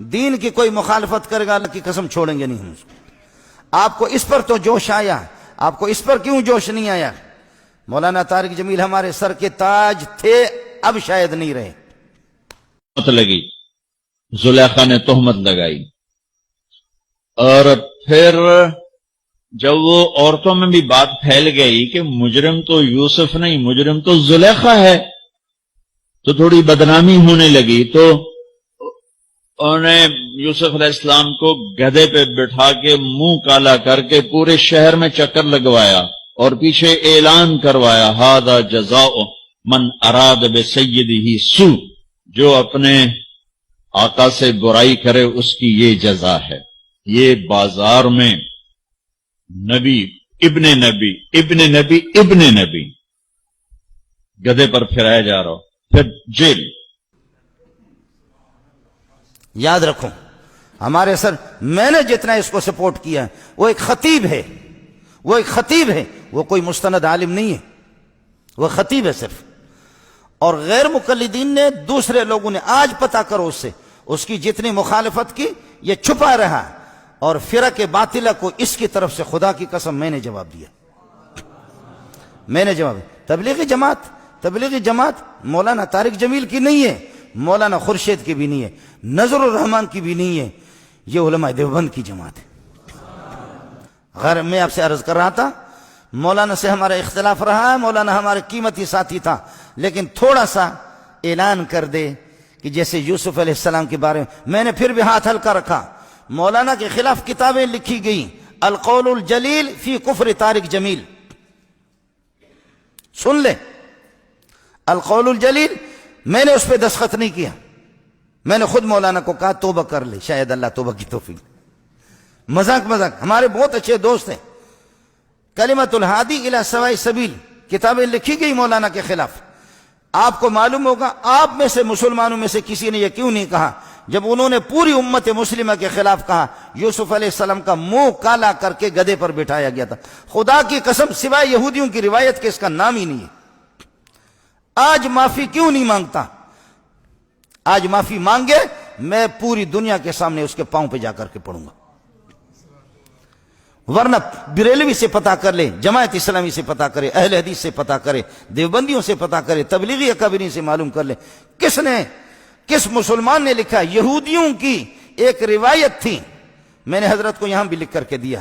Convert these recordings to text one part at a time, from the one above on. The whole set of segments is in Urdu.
دین کی کوئی مخالفت کرے گا اللہ کی قسم چھوڑیں گے نہیں ہم اس کو۔ آپ کو اس پر تو جوش آیا، آپ کو اس پر کیوں جوش نہیں آیا؟ مولانا طارق جمیل ہمارے سر کے تاج تھے، اب شاید نہیں رہے۔ لگی زلیخا نے تہمت لگائی، اور پھر جب وہ عورتوں میں بھی بات پھیل گئی کہ مجرم تو یوسف نہیں، مجرم تو زلیخا ہے، تو تھوڑی بدنامی ہونے لگی، تو انہوں نے یوسف علیہ السلام کو گدھے پہ بٹھا کے منہ کالا کر کے پورے شہر میں چکر لگوایا اور پیچھے اعلان کروایا ھذا جزاء من اراد بسیدہ سوء، جو اپنے آقا سے برائی کرے اس کی یہ جزا ہے۔ یہ بازار میں نبی ابن نبی ابن نبی ابن نبی گدھے پر پھرایا جا رہا، پھر جیل۔ یاد رکھو ہمارے سر، میں نے جتنا اس کو سپورٹ کیا ہے، وہ ایک خطیب ہے، وہ ایک خطیب ہے، وہ کوئی مستند عالم نہیں ہے، وہ خطیب ہے صرف۔ اور غیر مقلدین نے، دوسرے لوگوں نے، آج پتہ کرو اس سے، اس کی جتنی مخالفت کی یہ چھپا رہا، اور فرق باطلہ کو اس کی طرف سے خدا کی قسم میں نے جواب دیا، میں نے جواب دیا۔ تبلیغی جماعت مولانا طارق جمیل کی نہیں ہے، مولانا خورشید کی بھی نہیں ہے، نظر الرحمان کی بھی نہیں ہے، یہ علماء دیوبند کی جماعت ہے۔ غیر میں آپ سے عرض کر رہا تھا، مولانا سے ہمارا اختلاف رہا ہے، مولانا ہمارے قیمتی ساتھی تھا، لیکن تھوڑا سا اعلان کر دے کہ جیسے یوسف علیہ السلام کے بارے میں نے پھر بھی ہاتھ ہلکا رکھا۔ مولانا کے خلاف کتابیں لکھی گئیں، القول الجلیل فی کفر طارق جمیل، سن لے، القول الجلیل، میں نے اس پہ دستخط نہیں کیا، میں نے خود مولانا کو کہا توبہ کر لے، شاید اللہ توبہ کی توفیق۔ مذاق ہمارے بہت اچھے دوست ہیں، کلمۃ الہادی الی سواء السبیل کتابیں لکھی گئی مولانا کے خلاف۔ آپ کو معلوم ہوگا، آپ میں سے مسلمانوں میں سے کسی نے یہ کیوں نہیں کہا جب انہوں نے پوری امت مسلمہ کے خلاف کہا یوسف علیہ السلام کا منہ کالا کر کے گدھے پر بٹھایا گیا تھا؟ خدا کی قسم سوائے یہودیوں کی روایت کے اس کا نام ہی نہیں ہے۔ آج معافی کیوں نہیں مانگتا؟ آج معافی مانگے، میں پوری دنیا کے سامنے اس کے پاؤں پہ جا کر کے پڑوں گا، ورنہ بریلوی سے پتا کر لے، جماعت اسلامی سے پتا کرے، اہل حدیث سے پتا کرے، دیوبندیوں سے پتا کرے، تبلیغی اکابرین سے معلوم کر لے، کس مسلمان نے لکھا؟ یہودیوں کی ایک روایت تھی، میں نے حضرت کو یہاں بھی لکھ کر کے دیا،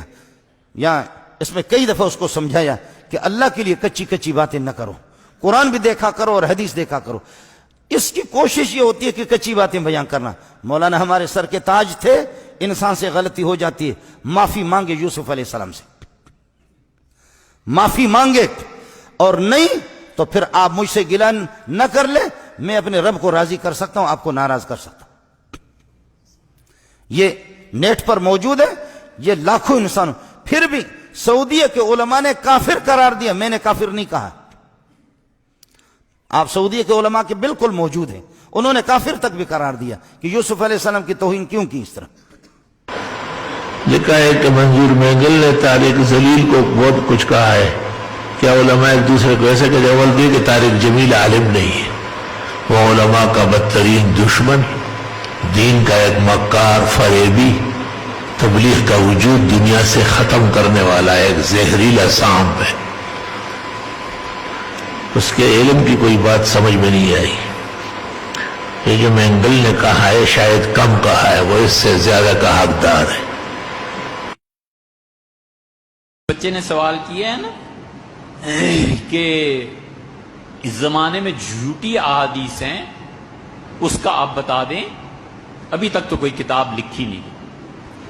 یہاں اس میں کئی دفعہ اس کو سمجھایا کہ اللہ کے لیے کچی باتیں نہ کرو، قرآن بھی دیکھا کرو اور حدیث دیکھا کرو۔ اس کی کوشش یہ ہوتی ہے کہ کچی باتیں بیان کرنا۔ مولانا ہمارے سر کے تاج تھے، انسان سے غلطی ہو جاتی ہے، معافی مانگے یوسف علیہ السلام سے، معافی مانگے، اور نہیں تو پھر آپ مجھ سے گلہ نہ کر لے، میں اپنے رب کو راضی کر سکتا ہوں، آپ کو ناراض کر سکتا ہوں۔ یہ نیٹ پر موجود ہے، یہ لاکھوں انسانوں، پھر بھی سعودیہ کے علماء نے کافر قرار دیا، میں نے کافر نہیں کہا۔ آپ سعودیہ کے علماء کے بالکل موجود ہیں، انہوں نے کافر تک بھی قرار دیا کہ یوسف علیہ السلام کی توہین کیوں کی اس طرح۔ لکھا ہے کہ منظور مینگل نے طارق جلیل کو بہت کچھ کہا ہے، کیا علماء ایک دوسرے کو ایسے کہ جواب دیے کہ طارق جمیل عالم نہیں ہے، وہ علماء کا بدترین دشمن، دین کا ایک مکار فریبی، تبلیغ کا وجود دنیا سے ختم کرنے والا ایک زہریلا سانپ ہے۔ اس کے علم کی کوئی بات سمجھ میں نہیں آئی۔ یہ جو مینگل نے کہا ہے شاید کم کہا ہے، وہ اس سے زیادہ کا حقدار ہے۔ بچے نے سوال کیا ہے نا کہ اس زمانے میں جھوٹی احادیث ہیں، اس کا آپ بتا دیں۔ ابھی تک تو کوئی کتاب لکھی نہیں،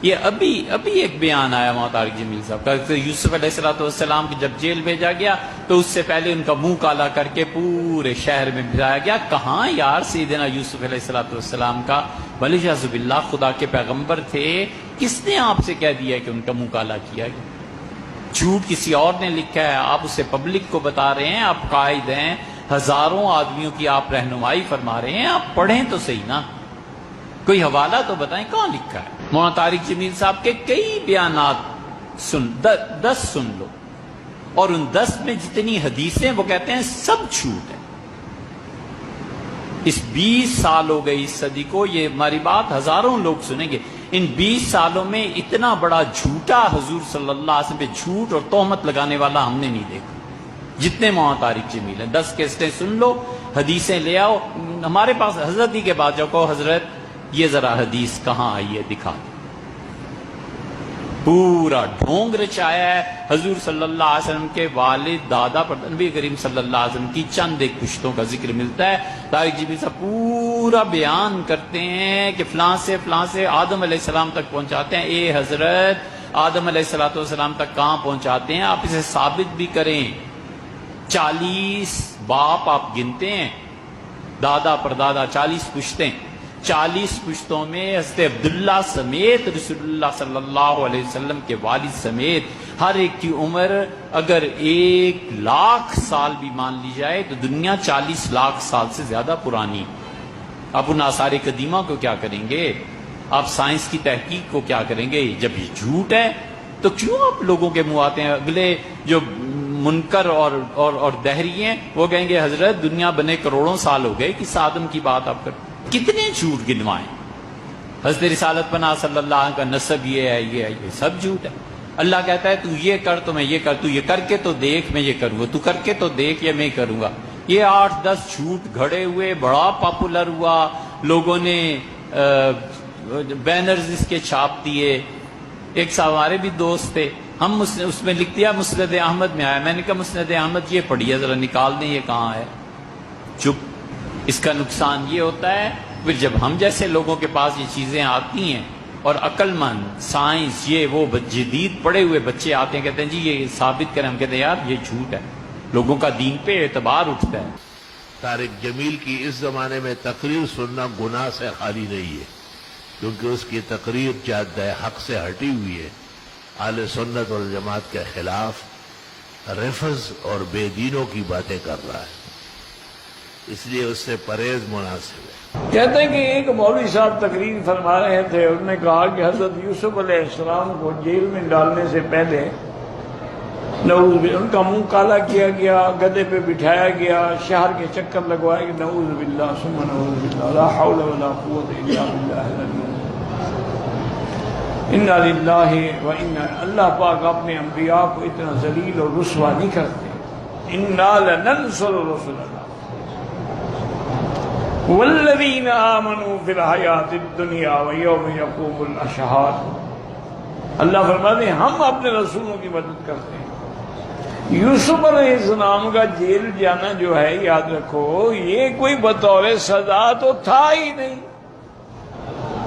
یہ ابھی ایک بیان آیا مولانا طارق جمیل صاحب کا کہ یوسف علیہ السلام کی جب جیل بھیجا گیا تو اس سے پہلے ان کا منہ کالا کر کے پورے شہر میں بھیجایا گیا۔ کہاں یار سیدنا یوسف علیہ السلام کا ولیعاذ باللہ خدا کے پیغمبر تھے، کس نے آپ سے کہہ دیا کہ ان کا منہ کالا کیا گیا؟ جھوٹ کسی اور نے لکھا ہے، آپ اسے پبلک کو بتا رہے ہیں، آپ قائد ہیں، ہزاروں آدمیوں کی آپ رہنمائی فرما رہے ہیں، آپ پڑھیں تو صحیح نا، کوئی حوالہ تو بتائیں کہاں لکھا ہے۔ مولانا طارق جمیل صاحب کے کئی بیانات 10 سن لو، اور ان 10 میں جتنی حدیثیں وہ کہتے ہیں سب جھوٹ ہے، اس 20 سال ہو گئے اس صدی کو، یہ ہماری بات ہزاروں لوگ سنیں گے، ان 20 سالوں میں اتنا بڑا جھوٹا حضور صلی اللہ علیہ وسلم پہ جھوٹ اور تہمت لگانے والا ہم نے نہیں دیکھا، جتنے مولانا طارق جمیل ہیں۔ 10 کیسٹیں سن لو، حدیثیں لے آؤ، ہمارے پاس حضرت ہی کے بعد جاؤ، کہو حضرت یہ ذرا حدیث کہاں آئی ہے دکھا دو۔ پورا ڈھونگ رچایا ہے حضور صلی اللہ علیہ وسلم کے والد دادا پر نبی کریم صلی اللہ علیہ وسلم کی چند ایک پشتوں کا ذکر ملتا ہے۔ طارق جمیل صاحب پورا بیان کرتے ہیں کہ فلاں سے آدم علیہ السلام تک پہنچاتے ہیں۔ اے حضرت، آدم علیہ السلام تک کہاں پہنچاتے ہیں؟ آپ اسے ثابت بھی کریں۔ 40 باپ آپ گنتے ہیں، دادا پر دادا 40 پشتیں، 40 پشتوں میں حضرت عبداللہ سمیت رسول اللہ صلی اللہ علیہ وسلم کے والد سمیت ہر ایک کی عمر اگر 1,00,000 سال بھی مان لی جائے تو دنیا 40 لاکھ سال سے زیادہ پرانی۔ آپ ان آثار قدیمہ کو کیا کریں گے؟ آپ سائنس کی تحقیق کو کیا کریں گے؟ جب یہ جھوٹ ہے تو کیوں آپ لوگوں کے منہ آتے ہیں؟ اگلے جو منکر اور دہری ہیں وہ کہیں گے حضرت دنیا بنے کروڑوں سال ہو گئے، کس آدم کی بات آپ کرتے؟ کتنے جھوٹ گنوائیں؟ حضرت رسالت پناہ صلی اللہ علیہ وسلم کا نسب یہ ہے، یہ سب جھوٹ ہے۔ اللہ کہتا ہے تو یہ کر تو میں یہ کر، تو یہ کر کے تو دیکھ میں یہ کروں گا، تو کر کے تو دیکھ یا میں کروں گا۔ یہ 8-10 جھوٹ گھڑے ہوئے، بڑا پاپولر ہوا، لوگوں نے بینرز اس کے چھاپ دیے۔ ایک صاحب ہمارے بھی دوست تھے، ہم اس میں لکھ دیا مسند احمد میں آیا، میں نے کہا مسند احمد یہ پڑھیے ذرا نکال دیں یہ کہاں ہے۔ چپ۔ اس کا نقصان یہ ہوتا ہے پھر جب ہم جیسے لوگوں کے پاس یہ چیزیں آتی ہیں اور عقل مند سائنس یہ وہ جدید پڑے ہوئے بچے آتے ہیں کہتے ہیں جی یہ ثابت کریں، ہم کہتے ہیں یار یہ جھوٹ ہے، لوگوں کا دین پہ اعتبار اٹھتا ہے۔ طارق جمیل کی اس زمانے میں تقریر سننا گناہ سے خالی نہیں ہے، کیونکہ اس کی تقریر جادہ حق سے ہٹی ہوئی ہے، اہل سنت والجماعت کے خلاف رفض اور بے دینوں کی باتیں کر رہا ہے، اس لیے اس سے پرہیز مناسب ہے۔ کہتے ہیں کہ ایک مولوی صاحب تقریر فرما رہے تھے، انہوں نے کہا کہ حضرت یوسف علیہ السلام کو جیل میں ڈالنے سے پہلے نعوذ باللہ ان کا منہ کالا کیا گیا، گدے پہ بٹھایا گیا، شہر کے چکر لگوائے گئے، نعوذ باللہ ثم نعوذ باللہ، لا حول ولا قوت الا باللہ العلی العظیم۔ انا للہ و انا، اللہ پاک اپنے انبیاء کو اتنا ذلیل اور رسوا نہیں کرتے۔ انا لننصر رسلنا والذین آمنوا فی الحیات الدنیا ویوم یقوم الاشہاد۔ اللہ فرماتے ہیں ہم اپنے رسولوں کی مدد کرتے ہیں۔ یوسف علیہ السلام کا جیل جانا جو ہے یاد رکھو یہ کوئی بطور سزا تو تھا ہی نہیں،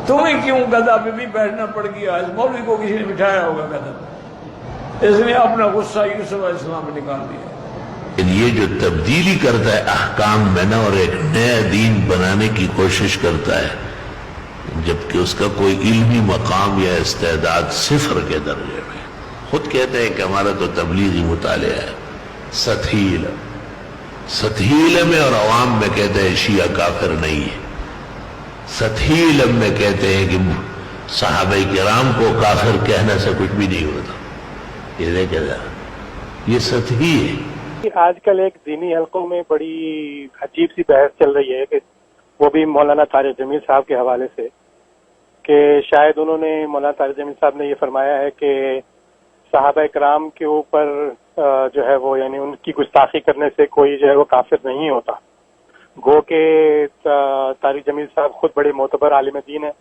تمہیں کیوں گدھا پہ بھی بیٹھنا پڑ گیا؟ اس مولوی کو کسی نے بٹھایا ہوگا گدھا پہ، اس نے اپنا غصہ یوسف علیہ السلام پہ نکال دیا۔ یہ جو تبدیلی کرتا ہے احکام میں نا اور ایک نیا دین بنانے کی کوشش کرتا ہے جبکہ اس کا کوئی علمی مقام یا استعداد صفر کے درجے میں، خود کہتے ہیں کہ ہمارا تو تبلیغی مطالعہ ہے، سطحی علم میں اور عوام میں کہتے ہیں شیعہ کافر نہیں ہے، سطحی علم میں کہتے ہیں کہ صحابہ کرام کو کافر کہنے سے کچھ بھی نہیں ہوتا، یہ دیکھیں ذرا یہ سطحی ہے۔ آج کل ایک دینی حلقوں میں بڑی عجیب سی بحث چل رہی ہے کہ وہ بھی مولانا طارق جمیل صاحب کے حوالے سے، کہ شاید انہوں نے مولانا طارق جمیل صاحب نے یہ فرمایا ہے کہ صحابہ کرام کے اوپر جو ہے وہ یعنی ان کی گستاخی کرنے سے کوئی جو ہے وہ کافر نہیں ہوتا، گو کہ طارق جمیل صاحب خود بڑے معتبر عالم دین ہیں،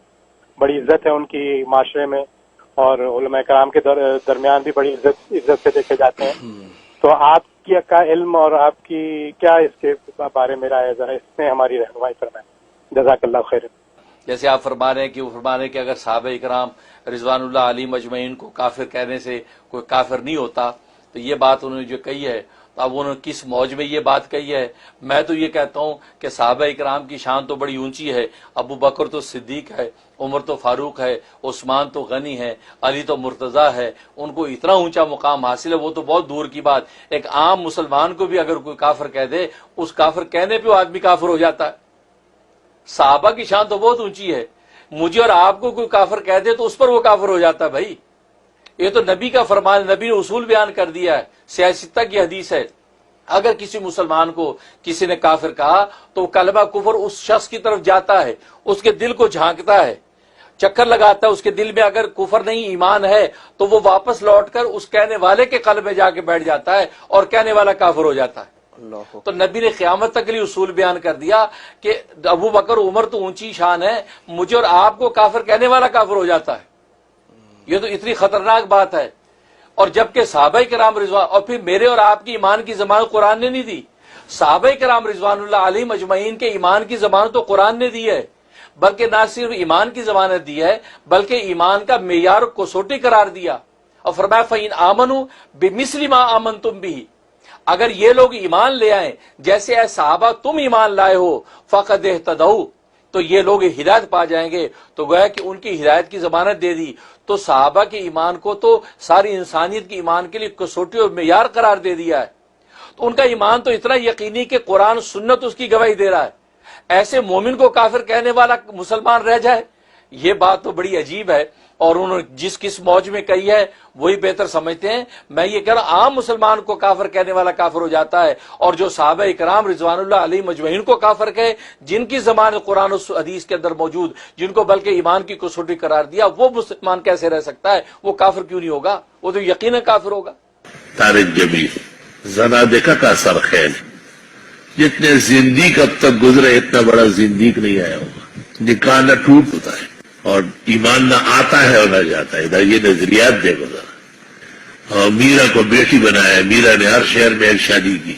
بڑی عزت ہے ان کی معاشرے میں اور علماء کرام کے درمیان بھی بڑی عزت سے دیکھے جاتے ہیں، تو آپ کا علم اور آپ کی کیا اس کے بارے میں رائے، ذرا اس میں ہماری رہنمائی فرمائیں، جزاک اللہ خیر۔ جیسے آپ فرما رہے ہیں کہ وہ فرما رہے ہیں کہ اگر صحابہ اکرام رضوان اللہ علیہ مجمعین کو کافر کہنے سے کوئی کافر نہیں ہوتا، تو یہ بات انہوں نے جو کہی ہے تو اب انہوں نے کس موج میں یہ بات کہی ہے؟ میں تو یہ کہتا ہوں کہ صحابہ اکرام کی شان تو بڑی اونچی ہے، ابو بکر تو صدیق ہے، عمر تو فاروق ہے، عثمان تو غنی ہے، علی تو مرتضیٰ ہے، ان کو اتنا اونچا مقام حاصل ہے، وہ تو بہت دور کی بات۔ ایک عام مسلمان کو بھی اگر کوئی کافر کہہ دے، اس کافر کہنے پہ وہ آدمی کافر ہو جاتا ہے۔ صحابہ کی شان تو بہت اونچی ہے، مجھے اور آپ کو کوئی کافر کہہ دے تو اس پر وہ کافر ہو جاتا ہے۔ بھائی یہ تو نبی کا فرمان، نبی نے اصول بیان کر دیا ہے، سیاستہ کی حدیث ہے اگر کسی مسلمان کو کسی نے کافر کہا تو وہ کلمہ کفر اس شخص کی طرف جاتا ہے، اس کے دل کو جھانکتا ہے، چکر لگاتا ہے، اس کے دل میں اگر کفر نہیں ایمان ہے تو وہ واپس لوٹ کر اس کہنے والے کے قلب میں جا کے بیٹھ جاتا ہے اور کہنے والا کافر ہو جاتا ہے۔ تو نبی نے قیامت تک کے لیے اصول بیان کر دیا کہ ابو بکر عمر تو اونچی شان ہے، مجھے اور آپ کو کافر کہنے والا کافر ہو جاتا ہے۔ یہ تو اتنی خطرناک بات ہے۔ اور جبکہ صحابہ کرام رضوان، اور پھر میرے اور آپ کی ایمان کی ضمانت قرآن نے نہیں دی، صحابہ کرام رضوان اللہ علیہم اجمعین کے ایمان کی ضمانت تو قرآن نے دی ہے، بلکہ نہ صرف ایمان کی ضمانت دی ہے بلکہ ایمان کا معیار کو سوٹی قرار دیا، اور فرمایا فَإِنْ آمَنُوا بِمِثْلِ مَا آمَنْتُمْ بِهِ، اگر یہ لوگ ایمان لے آئیں جیسے اے صحابہ تم ایمان لائے ہو فَقَدْ اهْتَدَوْا، تو یہ لوگ ہدایت پا جائیں گے۔ تو گویا کہ ان کی ہدایت کی ضمانت دے دی، تو صحابہ کے ایمان کو تو ساری انسانیت کے ایمان کے لیے کسوٹی اور معیار قرار دے دیا ہے۔ تو ان کا ایمان تو اتنا یقینی کہ قرآن سنت اس کی گواہی دے رہا ہے، ایسے مومن کو کافر کہنے والا مسلمان رہ جائے، یہ بات تو بڑی عجیب ہے۔ اور انہوں نے جس کس موج میں کہی ہے وہی بہتر سمجھتے ہیں۔ میں یہ کہہ رہا ہوں عام مسلمان کو کافر کہنے والا کافر ہو جاتا ہے، اور جو صحابہ کرام رضوان اللہ علیہم اجمعین کو کافر کہے، جن کی زبان قرآن و حدیث کے اندر موجود، جن کو بلکہ ایمان کی کسوٹی قرار دیا، وہ مسلمان کیسے رہ سکتا ہے؟ وہ کافر کیوں نہیں ہوگا؟ وہ تو یقینا کافر ہوگا۔ طارق جمیل زنادقہ کا سرخیل، جتنے زندیق اب تک گزرے اتنا بڑا زندیق نہیں آیا ہوگا۔ نکاح نہ ٹوٹ ہوتا ہے اور ایمان نہ آتا ہے اور نہ جاتا ہے۔ ادھر یہ نظریات دیکھو ذرا۔ اور میرا کو بیٹی بنایا، میرا نے ہر شہر میں ایک شادی کی،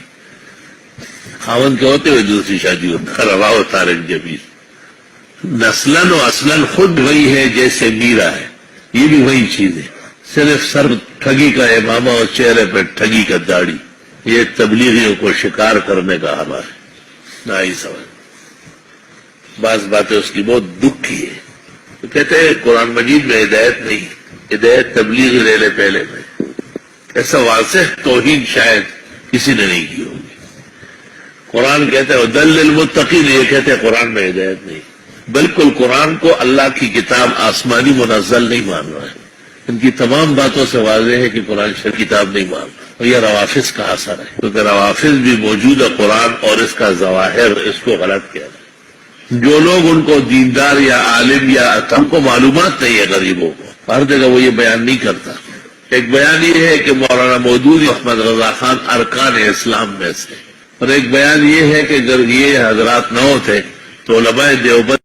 خاوند کے ہوتے ہوئے دوسری شادی ہوتا۔ رواؤ طارق جمیل نسلاً و اصلاً خود وہی ہے جیسے میرا ہے، یہ بھی وہی چیز ہے، صرف سر ٹھگی کا امامہ اور چہرے پہ ٹھگی کا داڑھی۔ یہ تبلیغیوں کو شکار کرنے کا حوالہ ہے، نہ ہی سمجھ۔ بعض باتیں اس کی بہت دکھ کی ہے۔ تو کہتے ہیں قرآن مجید میں ہدایت نہیں، ہدایت تبلیغ لے لے پہلے میں۔ ایسا واضح توہین شاید کسی نے نہیں کی ہوگی۔ قرآن کہتے ہیں ہدی للمتقین، یہ کہتے ہیں قرآن میں ہدایت نہیں۔ بالکل قرآن کو اللہ کی کتاب آسمانی منزل نہیں مان رہا ہے۔ ان کی تمام باتوں سے واضح ہے کہ قرآن شریف کتاب نہیں مان رہا، اور یہ روافظ کا اثر ہے، کیونکہ روافظ بھی موجود ہے قرآن اور اس کا ظواہر اس کو غلط کیا ہے۔ جو لوگ ان کو دیندار یا عالم یا ہم کو معلومات نہیں ہے غریبوں کو، ہر جگہ وہ یہ بیان نہیں کرتا۔ ایک بیان یہ ہے کہ مولانا مودودی احمد رضا خان ارکان اسلام میں سے، اور ایک بیان یہ ہے کہ اگر یہ حضرات نہ ہوتے تو علماء دیوبند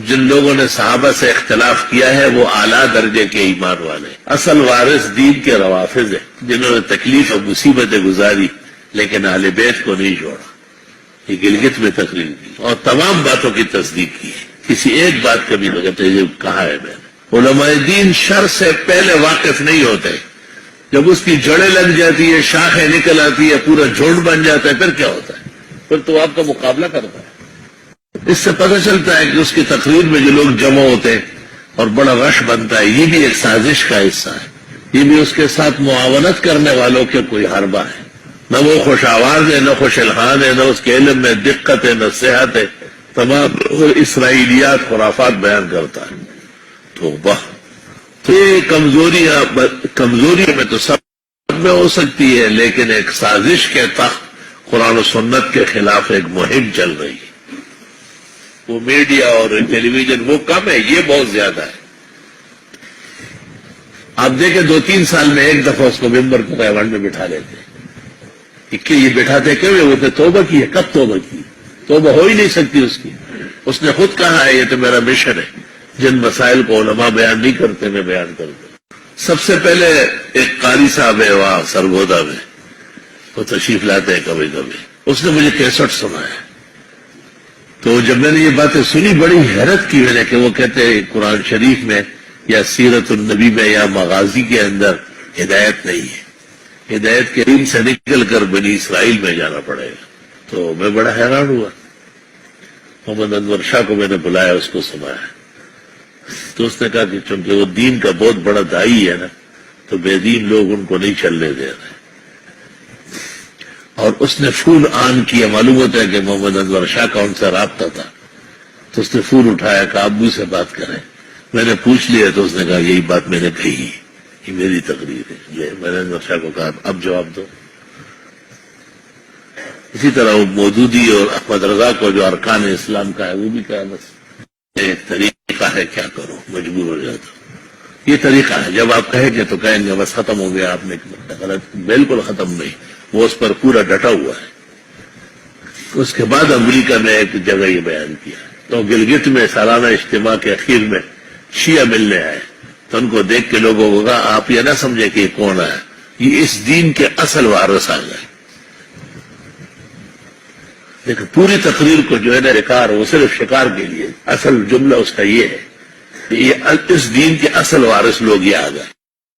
جن لوگوں نے صحابہ سے اختلاف کیا ہے وہ اعلیٰ درجے کے ایمان والے، اصل وارث دین کے روافظ ہیں، جنہوں نے تکلیف اور مصیبتیں گزاری لیکن اہل بیت کو نہیں چھوڑا۔ یہ گلگت میں تقریر کی اور تمام باتوں کی تصدیق کی، کسی ایک بات کا بھی نہیں کہتے یہ کہا ہے میں نے۔ علماء دین شر سے پہلے واقف نہیں ہوتے، جب اس کی جڑیں لگ جاتی ہے، شاخیں نکل آتی ہے، پورا جھنڈ بن جاتا ہے، پھر کیا ہوتا ہے؟ پھر تو آپ کا مقابلہ کرتا ہے۔ اس سے پتہ چلتا ہے کہ اس کی تقریر میں جو لوگ جمع ہوتے ہیں اور بڑا رش بنتا ہے، یہ بھی ایک سازش کا حصہ ہے، یہ بھی اس کے ساتھ معاونت کرنے والوں کے کوئی حربہ ہے۔ نہ وہ خوش آواز ہے، نہ خوش الحان ہے، نہ اس کے علم میں دقت ہے، نہ صحت ہے، تمام اسرائیلیات خرافات بیان کرتا ہے۔ تو یہ کمزوریوں میں تو سب میں ہو سکتی ہے، لیکن ایک سازش کے تحت قرآن و سنت کے خلاف ایک مہم چل رہی ہے۔ وہ میڈیا اور ٹیلی ویژن وہ کم ہے، یہ بہت زیادہ ہے۔ آپ دیکھیں 2-3 سال میں ایک دفعہ اس کو ممبر کو ایوانڈ میں بٹھا لیتے ہیں کہ یہ بٹھاتے کیوں؟ وہ تو توبہ کی ہے، کب توبہ کی؟ توبہ ہو ہی نہیں سکتی اس کی۔ اس نے خود کہا ہے یہ تو میرا مشن ہے، جن مسائل کو علماء بیان نہیں کرتے میں بیان کرتا ہوں۔ سب سے پہلے ایک قاری صاحب ہے وہاں سرگودا میں، وہ تشریف لاتے ہیں کبھی کبھی، اس نے مجھے کیسٹ سنایا۔ تو جب میں نے یہ باتیں سنی بڑی حیرت کی میں نے کہ وہ کہتے ہیں قرآن شریف میں یا سیرت النبی میں یا مغازی کے اندر ہدایت نہیں ہے، ہدایت کے دین سے نکل کر بنی اسرائیل میں جانا پڑے گا۔ تو میں بڑا حیران ہوا۔ محمد انور شاہ کو میں نے بلایا، اس کو سنایا تو اس نے کہا کہ چونکہ وہ دین کا بہت بڑا داعی ہے نا تو بے دین لوگ ان کو نہیں چلنے دے رہے، اور اس نے پھول آن کیا. معلوم ہوتا ہے کہ محمد انور شاہ کا ان سے رابطہ تھا، تو اس نے پھول اٹھایا کہ ابو سے بات کریں. میں نے پوچھ لیا تو اس نے کہا یہی بات میں نے کہی، یہ میری تقریر ہے. یہ میں نے انور شاہ کو کہا اب جواب دو. اسی طرح وہ مودودی اور احمد رضا کو جو ارکان اسلام کا ہے وہ بھی کہا بس ایک طریقہ ہے، کیا کرو مجبور ہو جاتا. یہ طریقہ ہے، جب آپ کہیں گے تو کہیں گے بس ختم ہو گیا، آپ نے غلط. بالکل ختم نہیں، وہ اس پر پورا ڈٹا ہوا ہے. اس کے بعد امریکہ نے ایک جگہ یہ بیان کیا تو گلگت میں سالانہ اجتماع کے اخیر میں شیعہ ملنے آئے تو ان کو دیکھ کے لوگوں کو کہا آپ یہ نہ سمجھے کہ یہ کون ہے، یہ اس دین کے اصل وارث آ گئے. لیکن پوری تقریر کو جو ہے نا شکار، وہ صرف شکار کے لیے، اصل جملہ اس کا یہ ہے کہ یہ اس دین کے اصل وارث لوگ یہ آ گئے.